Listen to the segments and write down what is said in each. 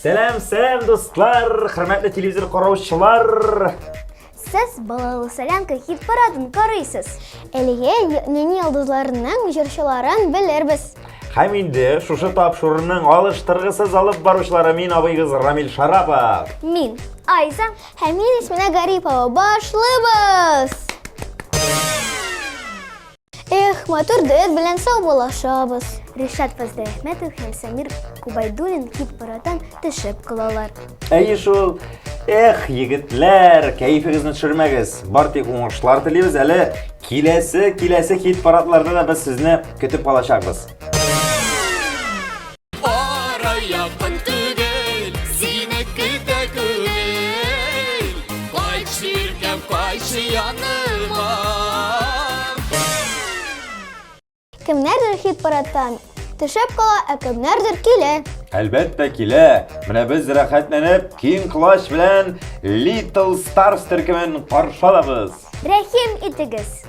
Сәлем достлар, хөрмәтле телевизор караучылар. Сез балалы солянка хит парадын карыйсыз. Әлегә Нени йолдызларының җырчыларын белербез. Һәм инде шушы тапшыруның алыштыргысыз алып баручылары мин абыйгыз Рамил Шарапов. Мин Айза һәм мин Исмина Гарипова. Башлыйбыз. Эх, матур дуэт белән саубуллашабыз. Ришат Фазлыәхмәтов һәм Самир Кубайдуллин хит парадан төшеп калалар. Әйе шул. Эх, егетләр, кәефегезне төшермәгез. Бар тик уңышлар телибез. Әле киләсе хит парадларда да без сезне көтеп калачакбыз. Якын түгел, синеке дә күңел. Кайчы иркәм, кайчы яныма. Кемнәрдер хит парадан төшеп кала, ә кемнәрдер килә. Әлбәттә килә. Менә без рәхәтләнеп, киң класс белән Little Stars төркемен каршы алабыз. Рәхим итегез.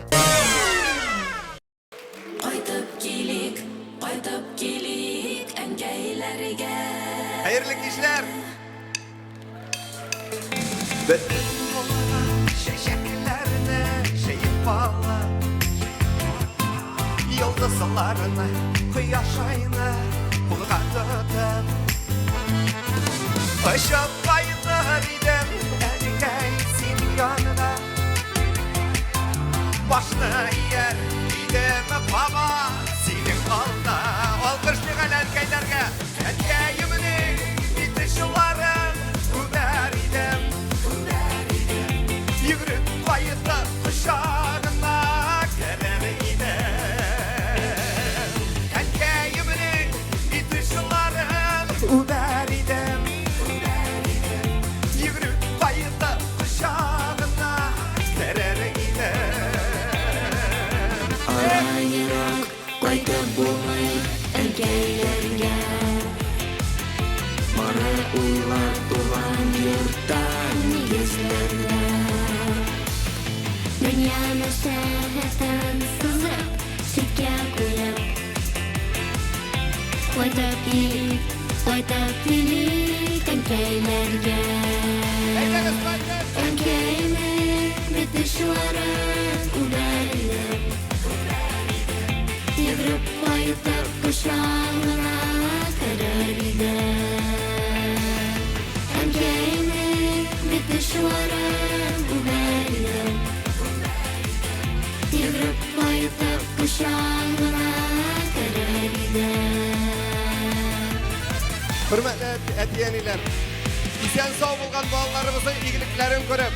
Кайтып килик, әнкәйләргә. Hayırlı kişiler. Bütün yollara, şeşeklerine, şeyin bağla. Yıldızlarına, kıyaş ayına, kulga tutup. Işık kaynar idem, erkeksin yanına. Başını yer, ideme baba, senin kalda. Alkışlığa erkeklerge, erkeğimini bitişilerin. Uber idem, yürüp kayıtlı kuşağına gelir idem. Erkeğimini bitişilerin. Uber idem, yürüp kayıtlı kuşağına gelir idem. Arayırak, kayıp bulmay, әнкәйләргә. Мара уйлар туган йорттан нигезләргә. Дөньяны сәхәтән сызып, читкә куеп. Кайтып килик, әнкәйләргә. Әнкәйнең битешләрен үбәрелеп. Йөгереп кайтып кочагына керер идем. Әнкәйнең битешләрен үбәрелеп. Йөгереп кайтып кочагына керер идем. Hürmetli әтиәниләр, исән сау булган балаларыбызның игелекләрен күреп,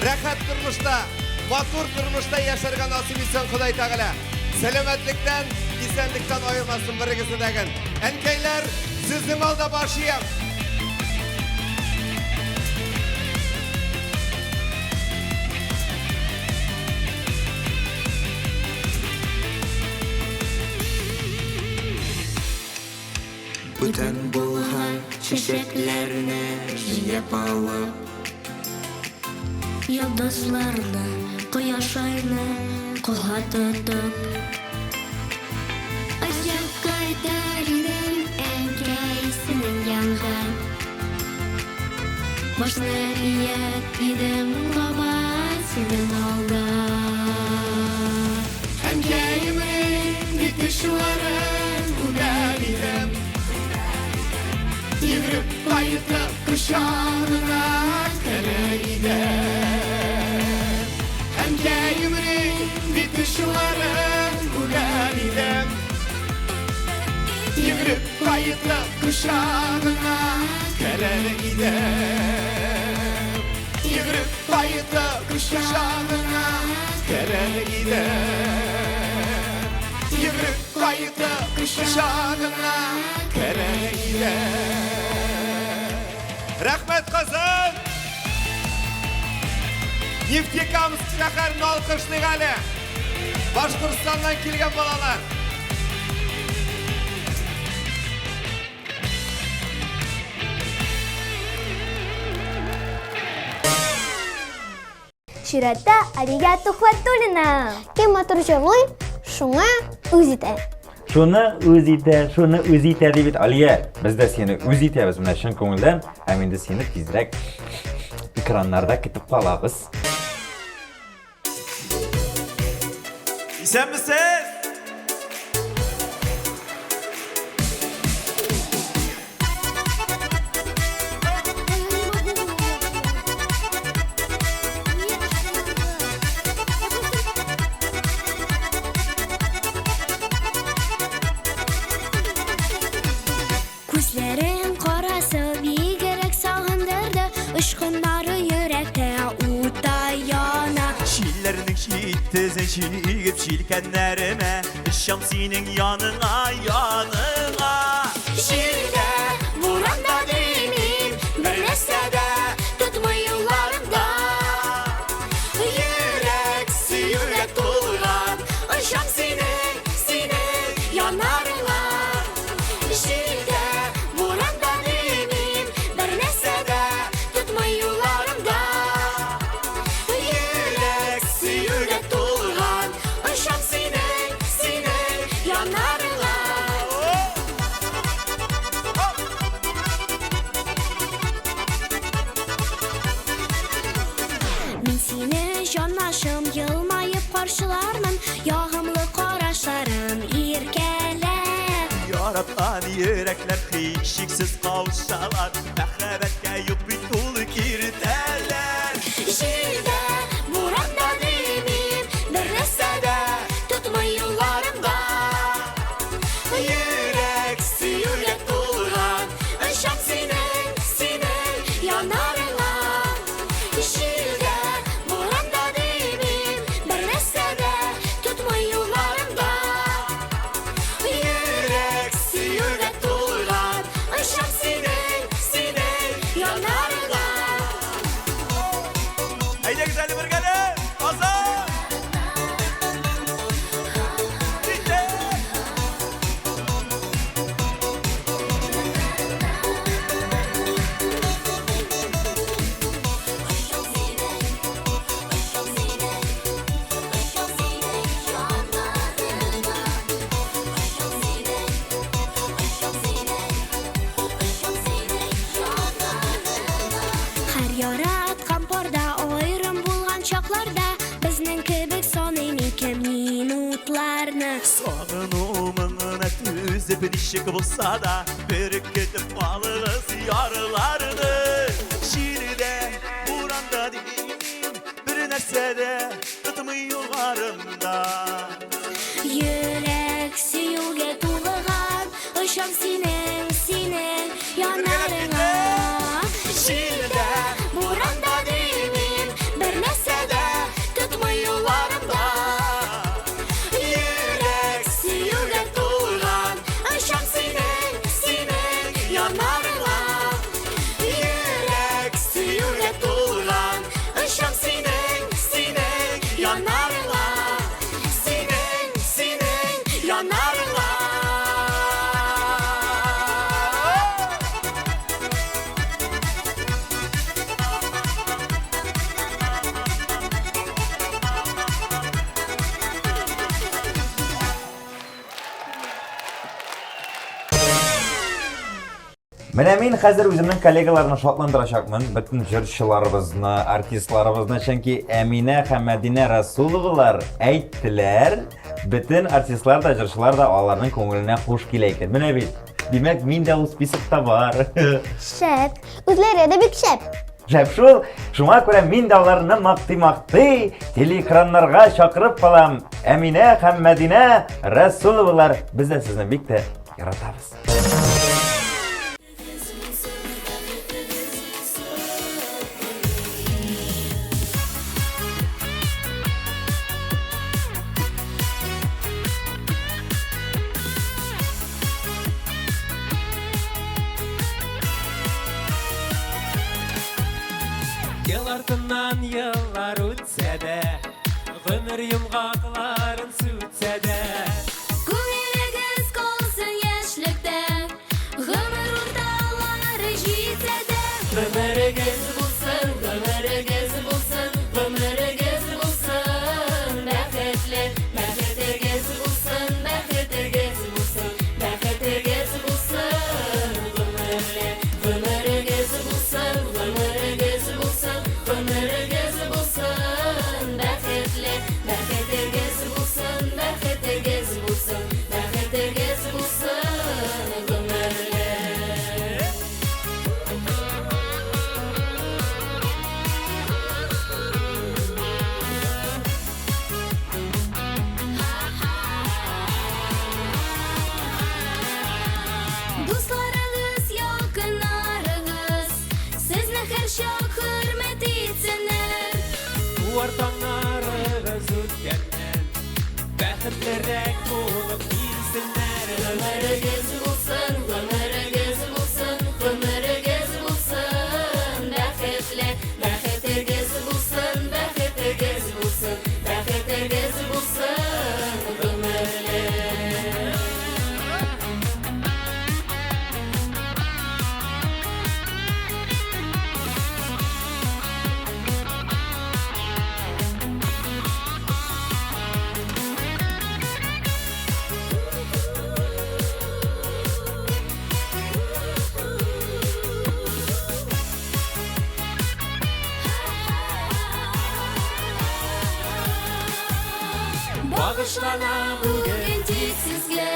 рәхәт тормышта, матур тормышта яшәргә насыйп итсен Ходай Тәгалә. Сәламәтлектән, исәнлектән аермасын берегезне дәген. Әнкәйләр, сезнең алда башыям. Бүтән булган чәчәкләрне җыеп алып, йолдызларны, кояш айны кулга тотып. Ачып кайтар идем әнкәй синең янга. Башны иеп идем баба синең алда. Әнкәйнең битешләрен үбәр идем. Йөгереп кайтып кочагына керер идем. Әнкәйнең битешләрен үбәр идем. Йөгереп кайтып кочагына керер идем. Йөгереп кайтып кочагына керер идем. Йөгереп кайтып кочагына керер идем. Рәхмәт кызым! Нефтекамск шәһәрен алкышлыйк әле. Башкортстаннан килгән балалар. Чиратта Алия Тухватуллина. Кем матур җырлый, шуңа үз итә. Şunu öz ite deyip Aliye. Biz de seni öz itemiz mine şın konudan. Hem de seni tezrek ekranlarda kitip kalağız. İsen misin? Күзләрен карасы бигрәк сагындырды, ышкыннары йөрәктә ута яна. Şiirlerinin şiittizin şiirip şilkenlerime Işam senin yanına yanına Şiirdə, buranda demim, bir nəsədə tutmuy yollarımda. Yürək suyuyla dolğan, ışam senin yanarına. Şiirdə, buranda demim, bir nəsədə tutmuy yollarımda. Yürək suyuyla dolğan, ışam senin yanarına. Min seni canlaşım yılmayıp karşılarmın, yağımlı qaraşlarım irkeler. Yaratan yürekler kıyışıksız kavuşsalar Məhəbbətə yupit dolu girderler Şiirdə, buranda demim, bir nəsədə tutmuy yollarımda. Yürək suyuyla dolğan, ışam senin yanarına. Şiirdə, buranda demim, bir nəsədə tutmuy yollarımda. Yürək suyuyla dolğan, ışam senin yanarına. Haydi güzel bir gelin Azam Gitti Hər yaratqan parda ayrım bulğan çaqlarda bizning kibik sonimiki minutlarni. Sağınımına tüzüp dişik bulsa da Bir gidip alırız yarılarını Şiirde buranda değil Bir nesede tutmuy yollarımda Yürək suyuga to'lg'an, ışam senin yanarına. Şiirdə, buranda demim, bir nəsədə tutmuy yollarımda. Yürək suyuga to'lg'an, ışam senin yanarına. Yürək suyuga to'lg'an, ışam senin yanarına. Senin yanarına. Менә мин хәзер үземнең коллегаларны шатландырачакмын. Bütün җырчыларыбызны, артистларыбызны, чөнки Әминә һәм Мәдинә Расуловалар әйттеләр, bütün артистлар да, җырчылар да аларның күңеленә хуш килә икән. Менә бит. Димәк, мин дә ул списокта бар. Шәп, үзләре дә бик шәп. Шәп шул. Шуңа күрә мин дә аларны мактый-мактый телеэкраннарга чакырып калам. Әминә һәм Мәдинә Расуловалар, без дә сезне бик тә яратабыз. Yıl артынан yıllar үтсә дә, гомер йомгакларын сүтсә дә, Күңелегез калсын яшьлектә, гомер урталары җитсә дә. гомерегез булсын, гомерегез булсын, гомерегез булсын, бәхетле, бәхетегез булсын, бәхетегез булсын. ортаңнарыгыз үткәннән бәхетлерәк булып килсеннәр. Гомерегез булсын, гомерегез булсын, гомерегез булсын бәхетле, бәхетегез булсын, бәхетегез булсын, бәхетегез булсын гомерле. Bağışlana bugün tez sizge,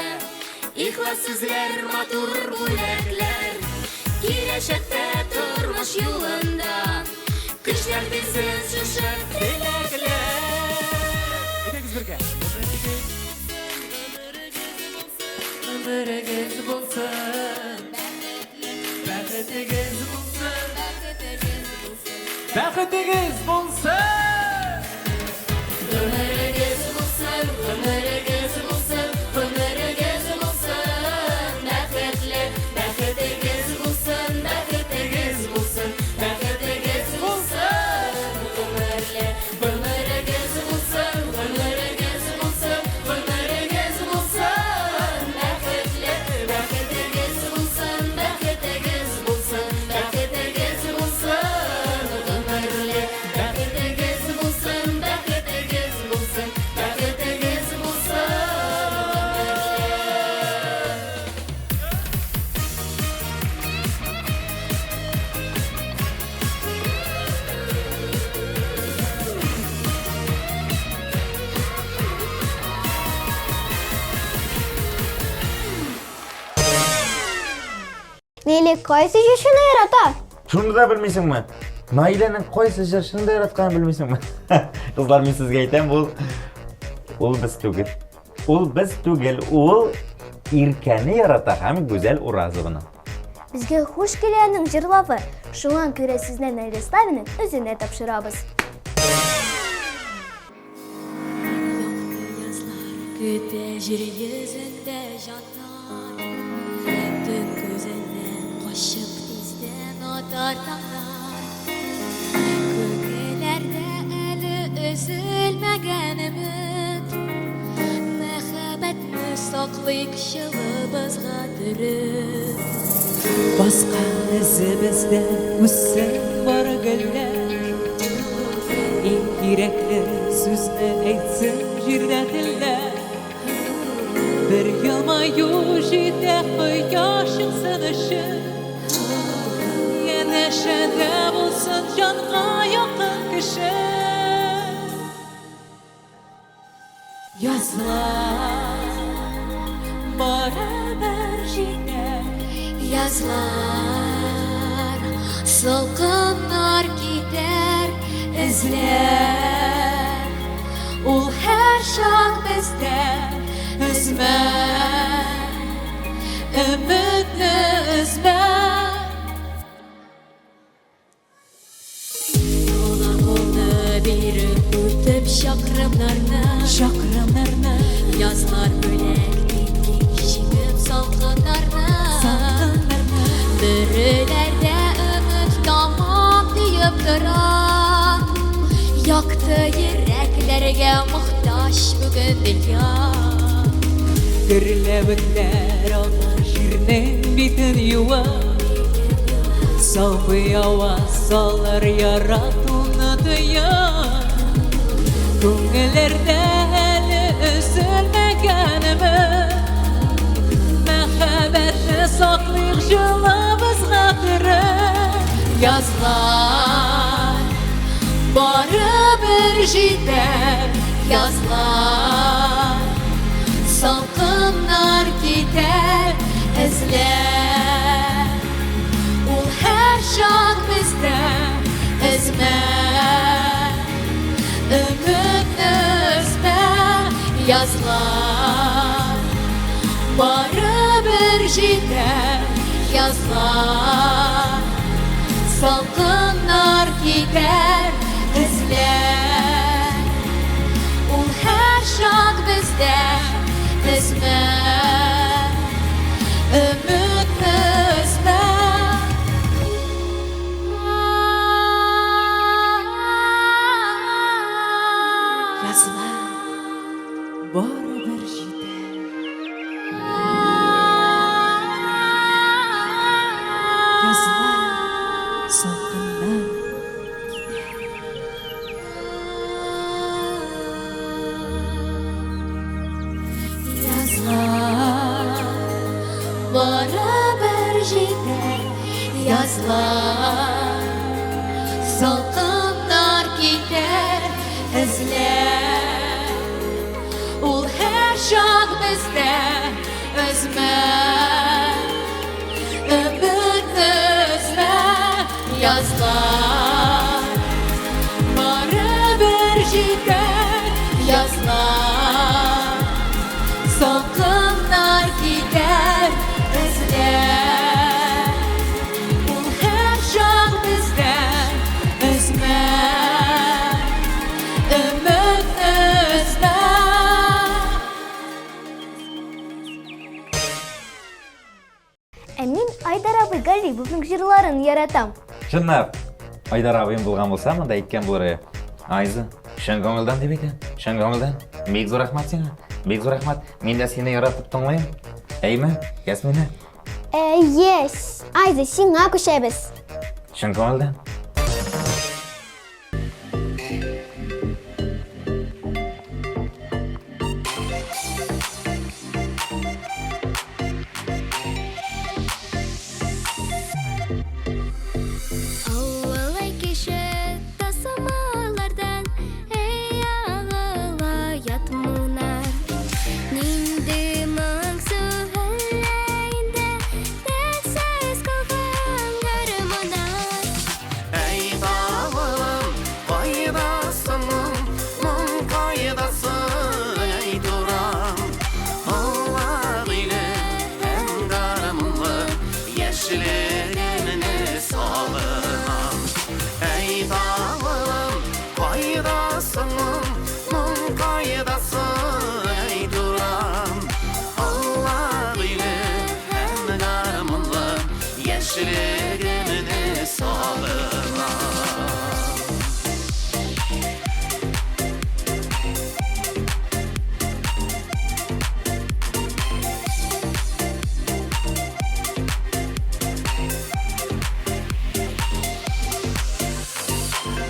İhlas sizler, matur бүләкләр. Киләчәктә тормыш юлында көчләр бизсез шушы теләкләр. Әйтегез бергә. Гомерегез булсын, бәхетегез булсын, бәхетегез булсын. Гомерегез булсын, гомерегез булсын, гомерегез булсын бәхетле, бәхетегез булсын, бәхетегез булсын, бәхетегез булсын гомерле. Гомерегез булсын, гомерегез булсын, гомерегез булсын бәхетле, бәхетегез булсын, бәхетегез булсын, бәхетегез булсын гомерле. Бәхетегез булсын, бәхетегез булсын, бәхетегез булсын гомерле. Neyle kaysı yaşını yarata? Şunu da bilmeysinmi? Nailenin qaysi jashini da yaratganini bilmeysinmi? Qizlar, men sizga aytayim, ul biz tugil. Ul biz tugil, ul irkani yarata ham go'zal urazig'ini. Bizge hoş gelenin jırlavı. Şuan göre sizden Naylestavinin özüne tapşırabız. Küte jir yüzünde janar, tüm gözünden koşup dizden otar tanar. Kökelerde eli üzülmegen ümit, mehabetni saklayık şılыбызга түріп. Басқа ізі бізді өссін бар гүлдер, ең керекті сөзні айтсын жерде тілдер. Bir yılmayu jide koyaşın sınışın, Yeneşede bulsun canğa yakın kişi. Yazlar beraber jide, Yazlar, salkınlar gider, izler. ul her şak bizde üzme, ümitni üzme. Yola kolunu berip ötüp şakrımlarını, Şakramlarını, Yazlar bölek bitkin şigip salkınlarını. Bürülerde ümit tamam deyip duran, Yaktı yüreklerge muhtaç bugün dünya. Gürlebitler alır jirnin bitin yuva, Salbı yava salır yaratını duyar. Köngüllerde eli üzülmegenimi, Mehabetni saklayık jılыбызга түріп. Yazlar baribir jiter, yazlar salkınlar gider, izler. Ul her şak bizde izme, ümitni üzme. Yazlar baribir jiter, yazlar salkınlar gider, izler. барыбер җитә. Язлар салкыннан Язлар барыбер җитәр, язлар салкыннар китәр, эзләр ул һәр чак бездә, өзмә өметне өзмә, язлар барыбер җитәр, язлар салкыннар китәр, эзләр ул һәр чак бездә, өзмә өметне өзмә. Мин Айдар абый Галибовның җырларын яратам. Чынлап, Айдар абыйым булган булса, монда әйткән булыр. Айзы, шын күңелдән дип әйтәм. Шын күңелдән. Бик зур рәхмәт сиңа. Бик зур рәхмәт. Мин дә сине яратып тыңлыйм. Әйме, Ясмина? Yes, Айза, сиңа күчәбез. Шын күңелдән. Авылай кеше тасымалардан эй ағыла ятмунар. Нинди моңсу әлләйінде дәлсіз қалған гармонар. Ey dağılım kaydasının Mın kaydası ey duram Allah bilir en garamlı Yeşillerimini salınam Ey dağılım kaydasının Mın kaydası ey duram Allah bilir en garamlı Yeşillerimini salınam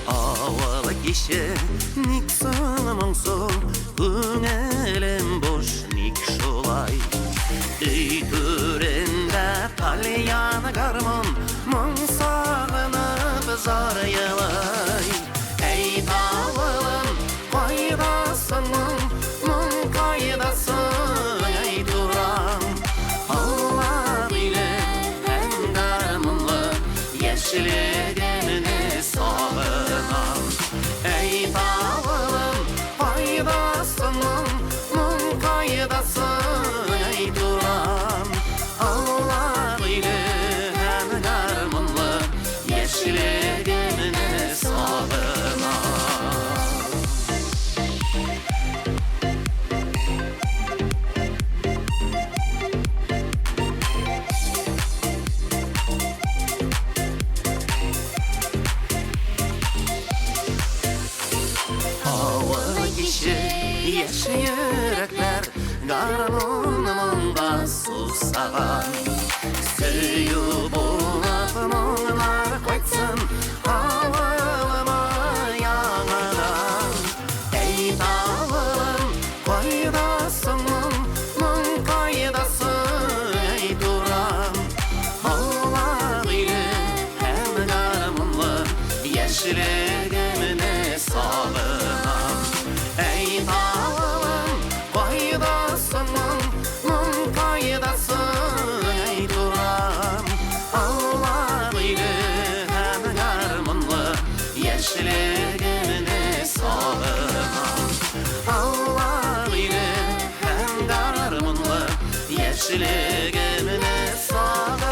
Avalı kişi nik sığınamsın Hünelim boş nik şolay Ey törende talyanı garmın Mın sağınıp zar yalay Ey dağılım kaydasının Mın kaydası ey duram Allah bilir en garmınlı Yeşillerimini salınam Ey dağılım kaydasının Mın kaydası ey duram Allah bilir en garmınlı Yeşillerimini salınam Havalı kişi yaşı yürekler Garmonumunda susagan Söyüp unutmağlar koytsın Havalıma yanıdan Ey dağılım kaydasının Mın kaydası ey duram Allah bilir hem garmınlı Yeşillerimini salınam Ey dağılım kaydasının Mın kaydası ey duram Allah bilir hem garmınlı Yeşillerimini salınam Allah bilir hem garmınlı Yeşillerimini salınam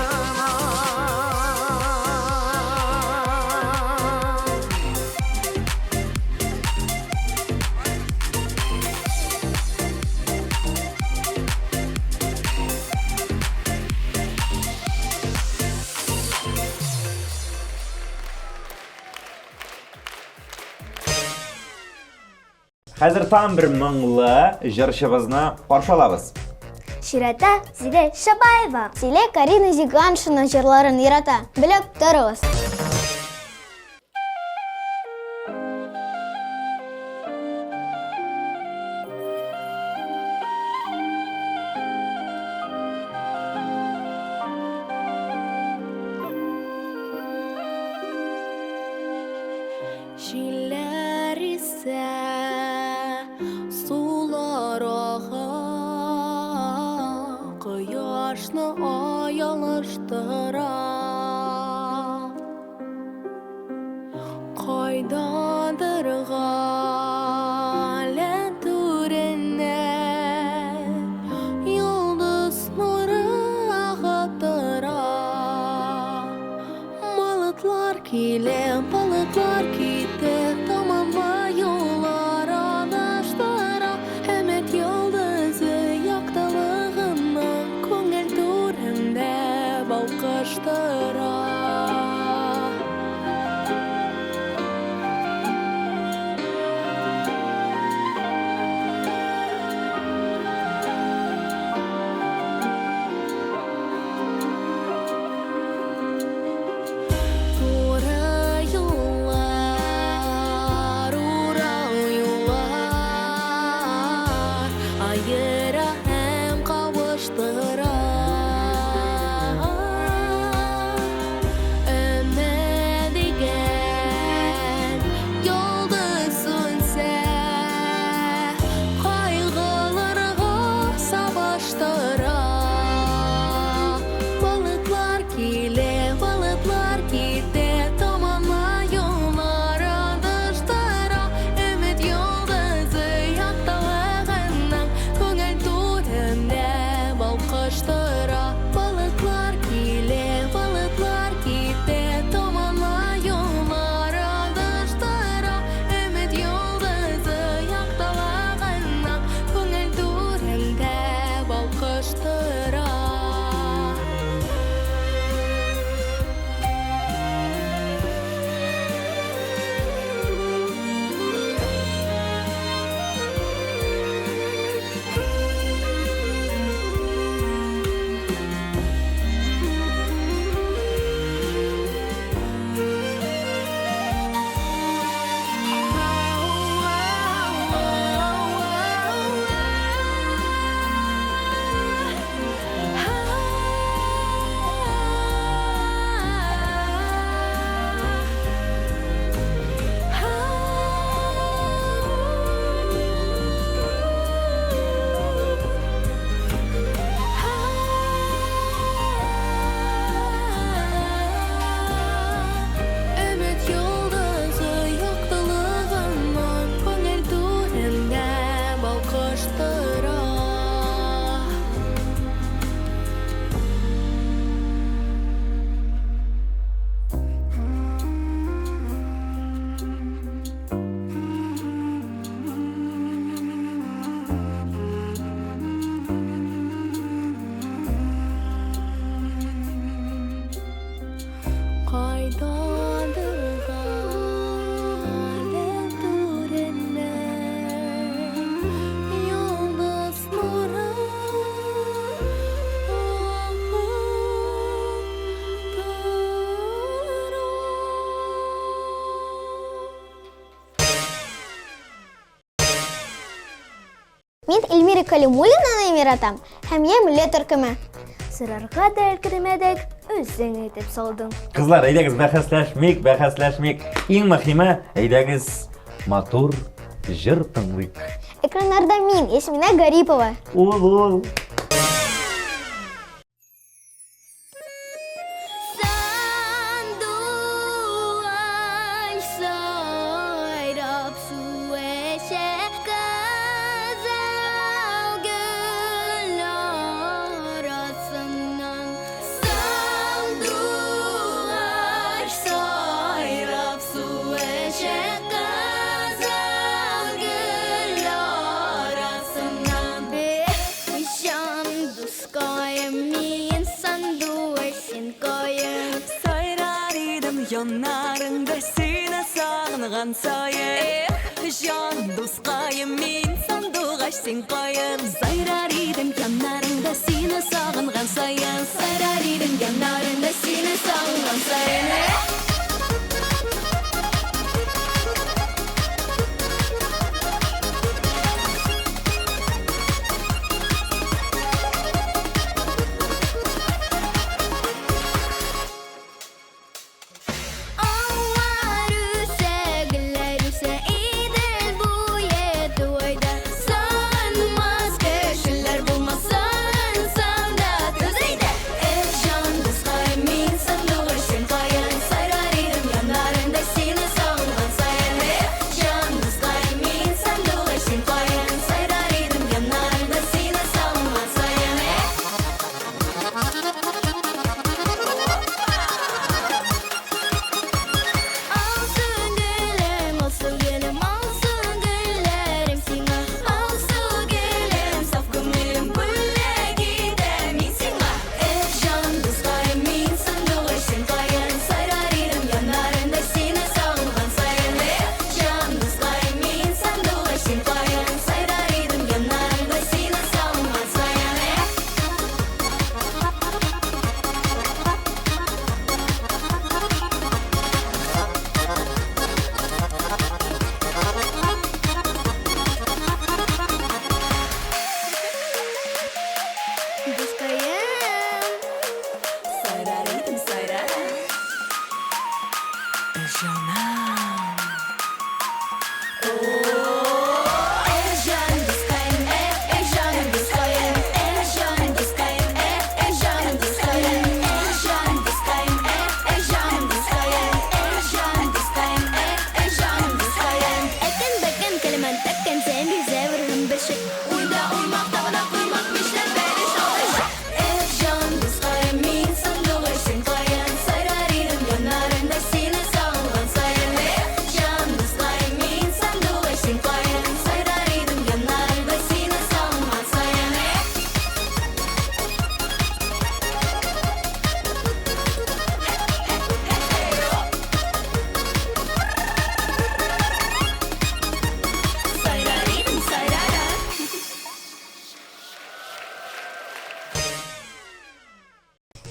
Хәзер там bir моңлы җырчыбызны каршы алабыз. Ширата Зиле Шабаева. Зиле Карина Зиганшина җырларын ярата. Белеп торыгыз. Җилләр исә сулар ага, кояшны аялыштыра. Кайдандыр галәм түренә йолдыз нуры агып тора. Балыклар килә, балыклар китә, тамамла юллар адаштыра. Әмет йолдызы яктылыгыннан күңел түрендә балкыштыра. Мин Эльмира Калимуллинаны яратам, һәм я милләт төркеме. Сырарга да өлгермәдек, үзең әйтеп салдың. Кызлар, әйдәгез бәхәсләшмик. Иң мөһиме, әйдәгез матур җыр тыңлыйк. Экраннарда мин, Ясмина Гарипова. Ул. Yanlarında seni sağlayan sayı Jan dostkayım min sandıgaş sen koyun Sayrar idim yanlarında seni sağıngan sayın Sayrar idim yanlarında seni sağıngan sayın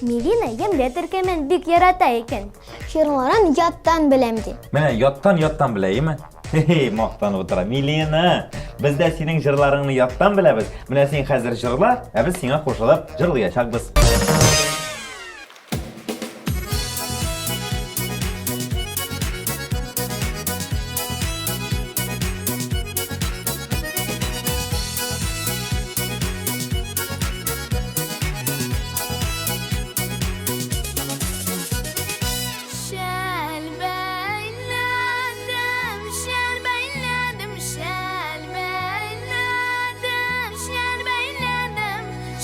Milina Emre Türkmen bik yarata eken. Şiirlerin yattan bilem di. Mene yattan bileyim. Hehe, maqtan o'tira. Milena, biz de sening jırlaringni yattan bilamiz. Mene sen hozir jırla, biz senga qo'shilib jırlayacakmiz.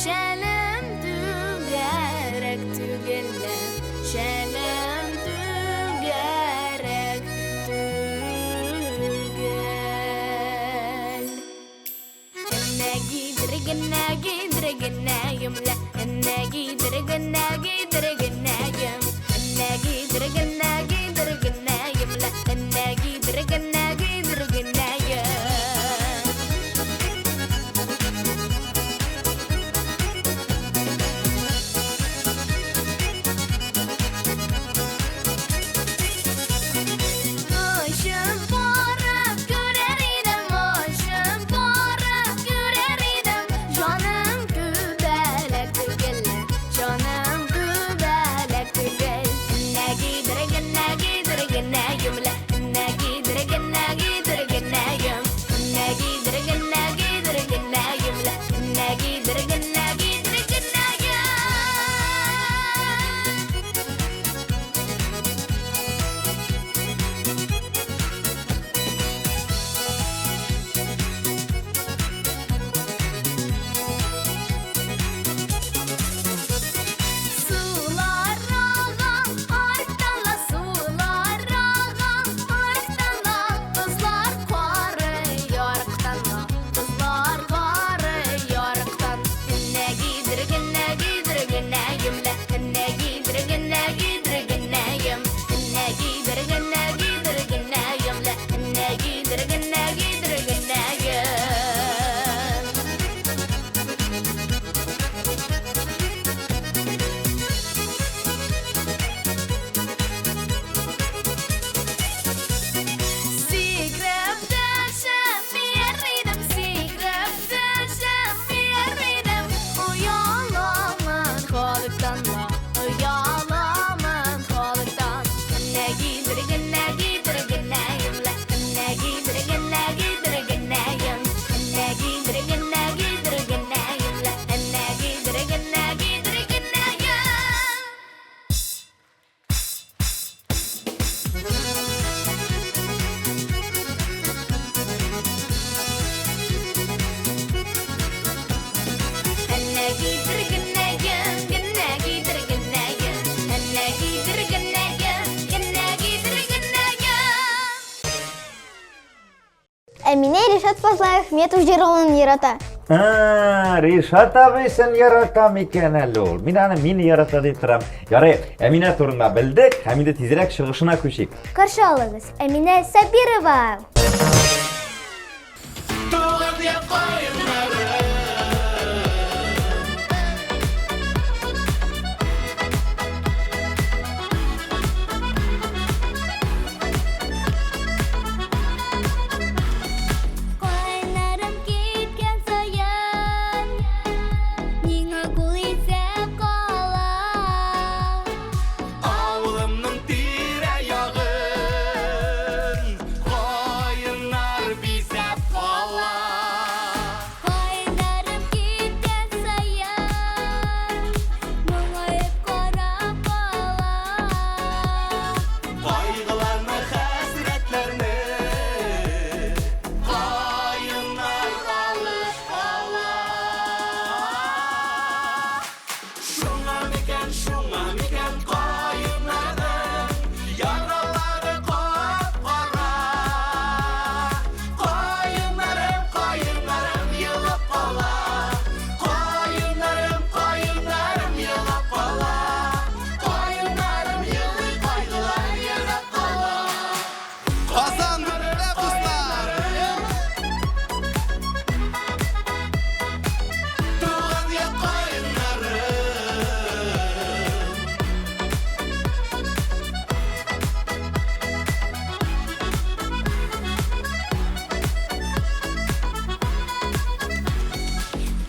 Şelim düğe Әминә Ришат Фазлыахметов җырлауын ярата. Ришат абый сен ярата микән әле ул? Мин аны ярата дип торам. Ярый, Әминә турында белдек, һәм инде тизрәк чыгышына күчик. Каршы алыгыз, Әминә Сабирова. Ауылымның тирә-ягын кайыннар бизәп кала. Кайнарым киткән саян, моңаеп карап кала. Кайгыларны, хәсрәтләрне кайыннар алып кала. Шуңа микән кайыннарның яралары кап-кара. Кайыннарым елап кала. Кайыннарым елап кала. Кайыннарым елый, кайгылар ерак кала. Казан берлә дуслар. Туган як кайыннарым.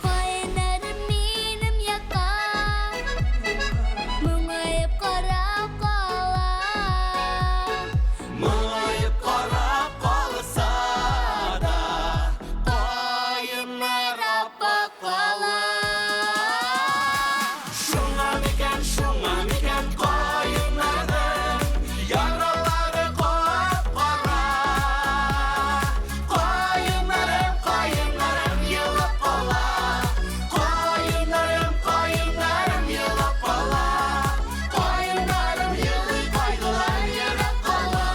Кайнарым минем якка, моңаеп карап кала. Моңаеп карап калса да, кайыннар аппак кала. Шуңа микән кайыннарның яралары кап-кара. Кайыннарым елап кала. Кайыннарым елап кала. Кайыннарым елый, кайгылар ерак кала.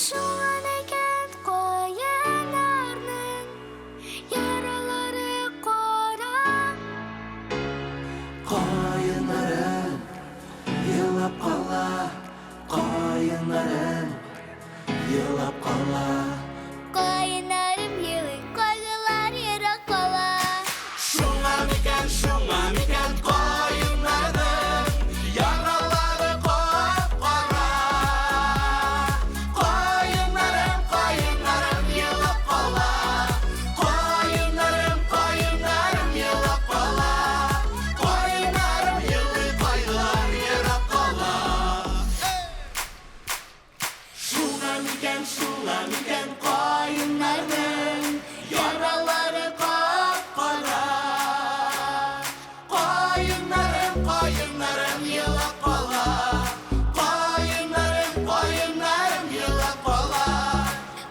Шуңа микән кайнарның яралары кара. Кайыннарым елап кала. Кайыннарым елап кала. Кайнарым елый, кайгылар ерак кала. Шуңа микән кайыннарның яралары кап-кара. Кайыннарым елап кала. Кайыннарым елап кала. Кайыннарым елый, кайгылар ерак кала. Шуңа микән кайыннарның яралары кап-кара. Кайыннарым елап кала. Кайыннарым елап кала.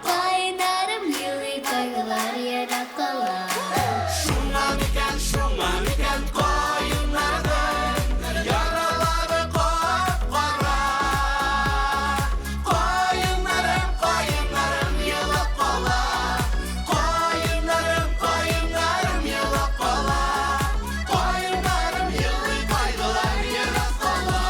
Кайнарым елый, кайгылар ерак кала. Шуңа микән кайыннарның яралары кап-кара. Кайыннарым елап кала. Кайыннарым елап кала. Кайыннарым елый, кайгылар ерак кала.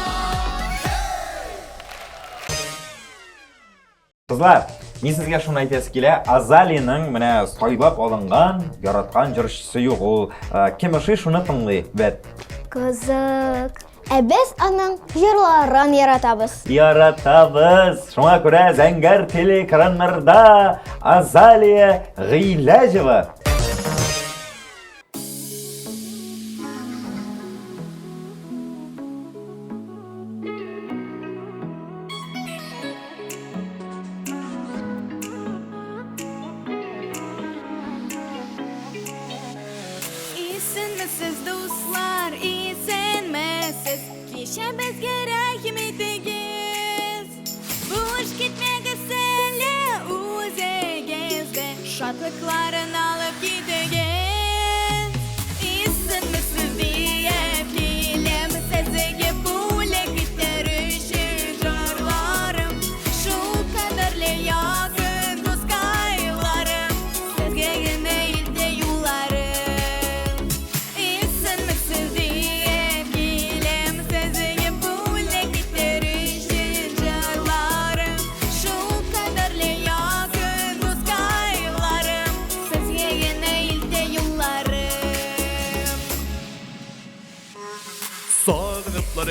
Кызлар, мин сезгә шуны әйтәсе килә. Азалиның менә сайлап алынган, яраткан җырчысы юк. Ул кем ошый шуны тыңлый. Бәт. Кызык. Ә без аның җырларын яратабыз. Яратабыз. Шуңа күрә зәңгәр телекраннарда Азалия Гыйләҗева. Исенмесез, дуслар, исенмесез. Кичә безгә рәхим итегез. Буш китмәгез әле үзегезгә. Шатлыкларын алып китегез. Исенмесез диеп киләм сезгә бүләк итәрүче җырларым. Шул кадәрле якын дуска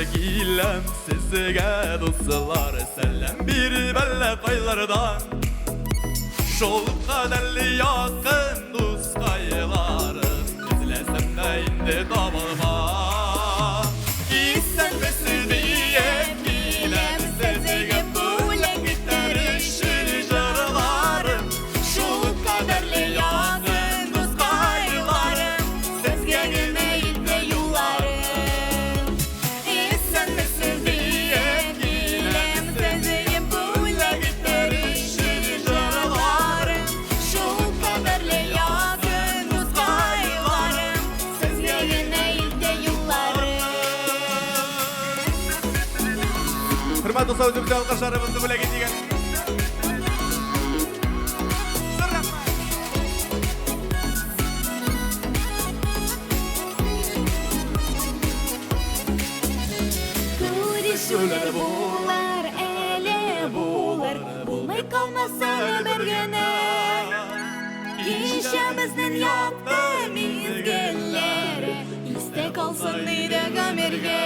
giyilem sizge dostlar Selam bir belle kaylardan Şol kaderli yakın dost kaylarım İzlesem de indi damarıma İsen besi diye bilem sizge böyle giderişir jarlarım Şol kaderli yakın dost kaylarım Sizge gülmeyinde yollarım İsen besi diye bilem sizge böyle giderişir jarlarım Şol kaderli yakın dost kaylarım Sizge gülmeyinde yollarım Hürmet olsa özümüzü alkışlarımızı böyle getiren Görüşürler bular, ele bular Bulmay kalmasa bir güne Gişemizden yaktı mizgilleri İstek olsun neydi gömerge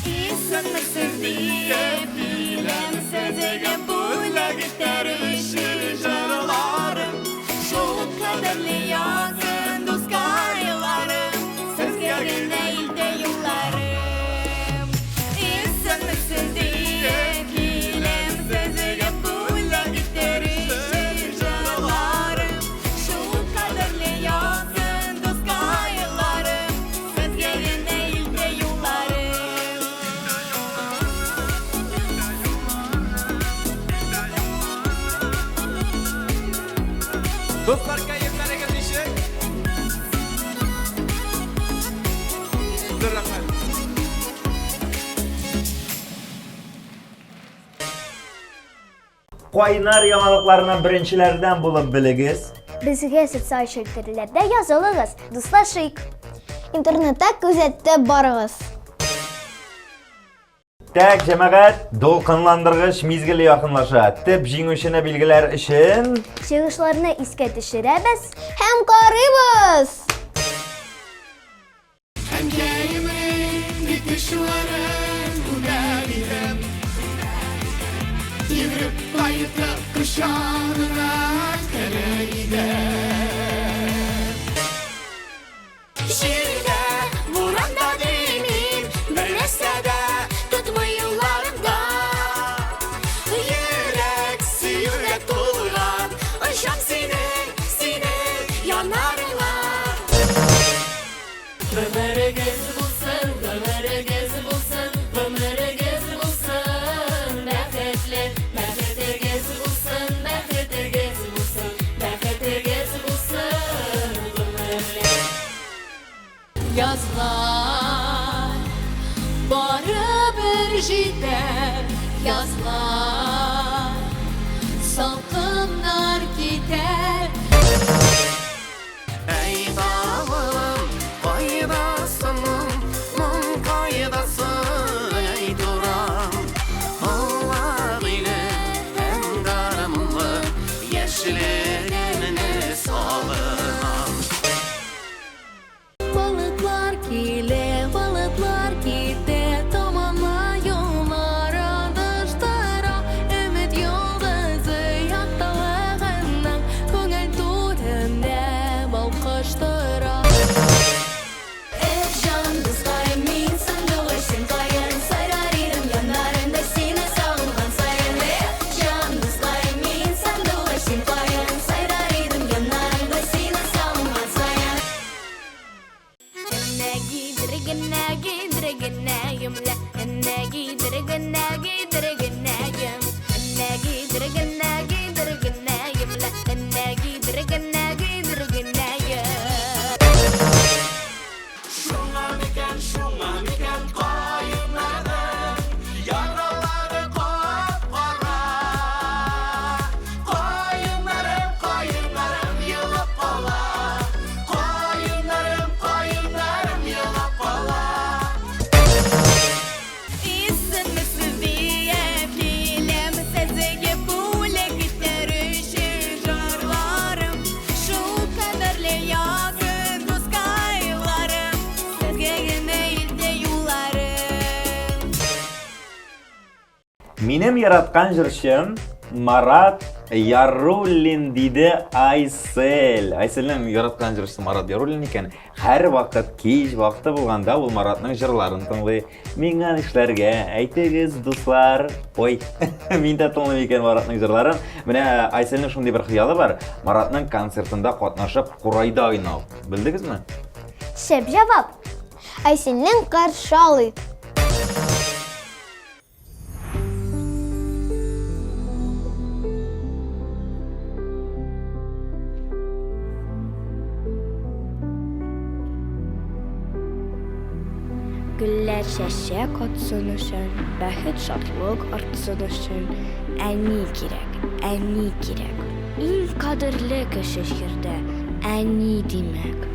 İsönmeksiz diye bilem sözege bula giderişir jarlarım Şu kaderli yakın dost kaylarım Söz gelin değil de yollarım İsönmeksiz diye bilem sözege bula giderişir jarlarım Şu kaderli yakın dost kaylarım Söz gelin değil de yollarım Dostlar kayıplara geçecek Zırraklar Qaynar yanılıqlarından birinçilerden bulub biligiz. Bizge sotsial şebekелerde yazılığız. Dostlaşık. İnternette gözetте barığız. Tak cemaat, dolqınlandırğıç mizgili yaxınlaşa. Tip jingüşüne bilgiler için Çıgışlarını iske düşürəbiz. Hem qarıyız. Hemkeyimin bitişlerim gülerim Yürüp kayıtlı kuşağına kere gider Şirde vuranda demir Böylese de tutmayınlarımda Yürek siyürek dolgan Işam seni yanarına Ömere gezi bulsun, ömere gezi bulsun, ömere gezi bulsun. Mehmetler, Mehmetler gezi bulsun, Mehmetler gezi bulsun, Mehmetler gezi bulsun. Ömere. Yazlar, barı bir gider, yazlar, salkımlar gider. Ey dağım kaydasının mum kaydası ey duram Allah ile hem karamlı yeşillerini salınam Balıklar gide tamamla yollara dışlara Ümit yıldızı Минем яраткан җырчым Марат Яруллин диде Айсел. Айселнең яраткан җырчысы Марат Яруллин икән. Һәр вакыт кич вакыты булганда ул Маратның җырларын тыңлый. Миңа нишләргә? Әйтегез, дуслар. Ой, мин дә тыңлый икән Маратның җырларын. Менә Айселнең шундый бер хыялы бар. Маратның концертында катнашып, курайда уйнау. Белдегезме? Шәп җавап. Айселнең каршы алыйк. Гөлләр чәчәк атсын өчен, бәхет шатлык артсын өчен, әни кирәк, әни кирәк. Иң кадерле кеше җирдә, әни димәк.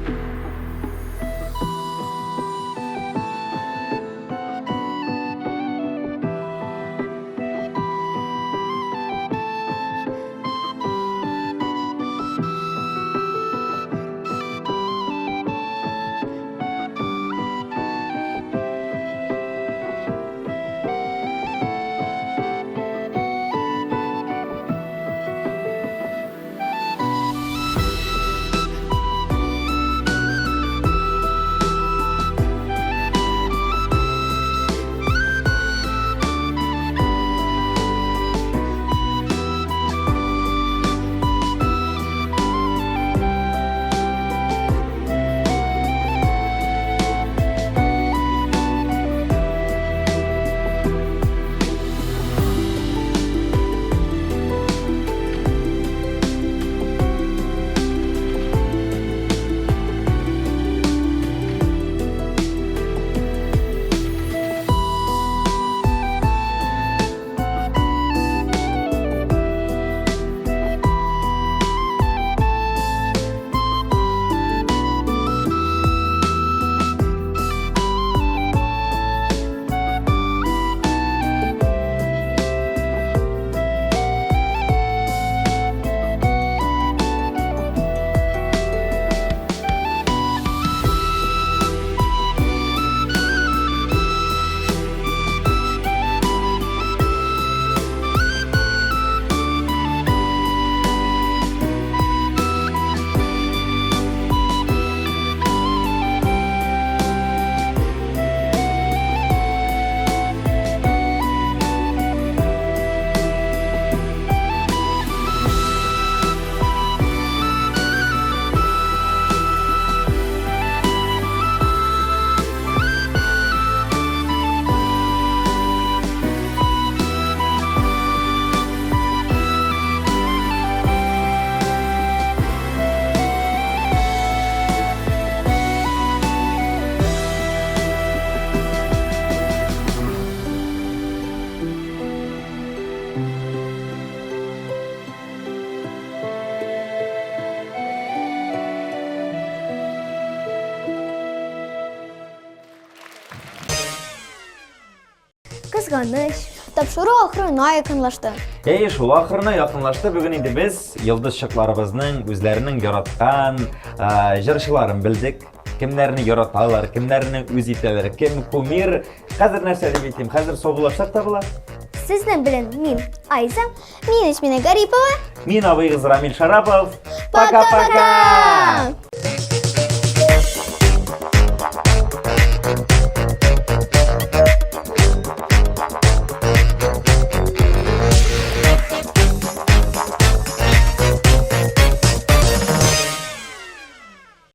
Кызганыч. Тапшыру ахырына якынлашты. Шул ахырына якынлашты. Бүген инде без йолдызчыкларыбызның үзләренең яраткан җырчыларын белдек. Кемнәрне яраталар, кемнәрне үз итәләр, кем кумир. Хәзер нәрсә дип әйтим? Хәзер саубуллашсак та була. Сезнең белән мин Айза, мин Исмина Гарипова. Мин абыйгыз Рамил Шарапов. Пока-пока!